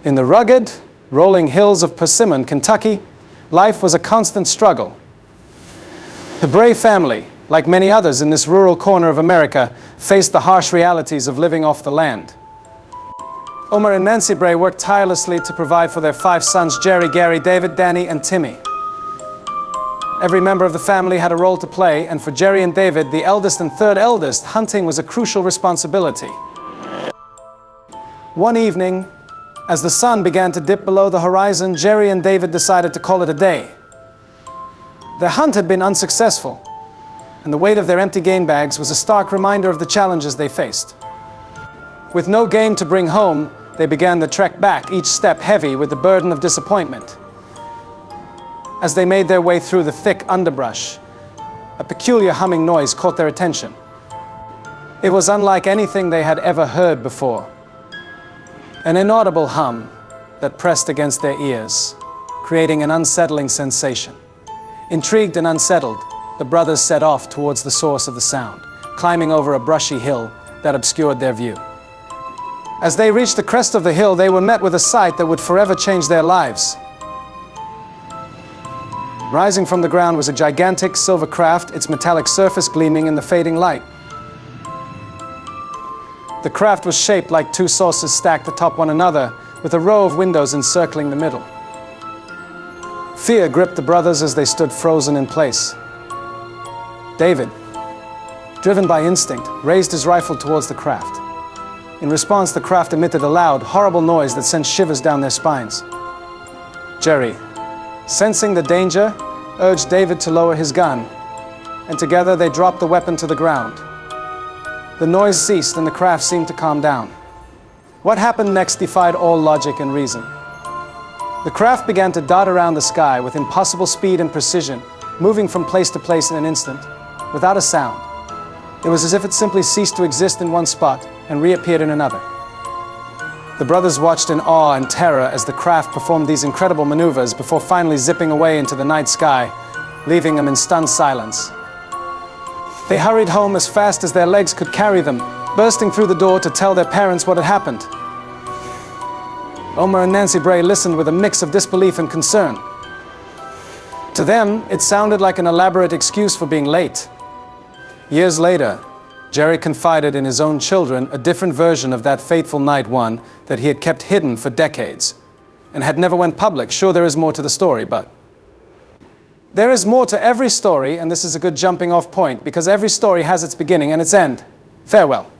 In the rugged, rolling hills of Persimmon, Kentucky, life was a constant struggle. The Bray family, like many others in this rural corner of America, faced the harsh realities of living off the land. Omar and Nancy Bray worked tirelessly to provide for their 5 sons, Jerry, Gary, David, Danny, and Timmy. Every member of the family had a role to play, and for Jerry and David, the eldest and third eldest, hunting was a crucial responsibility. One evening, as the sun began to dip below the horizon, Jerry and David decided to call it a day. Their hunt had been unsuccessful, and the weight of their empty game bags was a stark reminder of the challenges they faced. With no game to bring home, they began the trek back, each step heavy with the burden of disappointment. As they made their way through the thick underbrush, a peculiar humming noise caught their attention. It was unlike anything they had ever heard before. An inaudible hum that pressed against their ears, creating an unsettling sensation. Intrigued and unsettled, the brothers set off towards the source of the sound, climbing over a brushy hill that obscured their view. As they reached the crest of the hill, they were met with a sight that would forever change their lives. Rising from the ground was a gigantic silver craft, its metallic surface gleaming in the fading light. The craft was shaped like 2 saucers stacked atop one another, with a row of windows encircling the middle. Fear gripped the brothers as they stood frozen in place. David, driven by instinct, raised his rifle towards the craft. In response, the craft emitted a loud, horrible noise that sent shivers down their spines. Jerry, sensing the danger, urged David to lower his gun, and together they dropped the weapon to the ground. The noise ceased and the craft seemed to calm down. What happened next defied all logic and reason. The craft began to dart around the sky with impossible speed and precision, moving from place to place in an instant, without a sound. It was as if it simply ceased to exist in one spot and reappeared in another. The brothers watched in awe and terror as the craft performed these incredible maneuvers before finally zipping away into the night sky, leaving them in stunned silence. They hurried home as fast as their legs could carry them, bursting through the door to tell their parents what had happened. Omar and Nancy Bray listened with a mix of disbelief and concern. To them, it sounded like an elaborate excuse for being late. Years later, Jerry confided in his own children a different version of that fateful night one that he had kept hidden for decades and had never went public. Sure, there is more to the story, but there is more to every story, and this is a good jumping off point because every story has its beginning and its end. Farewell.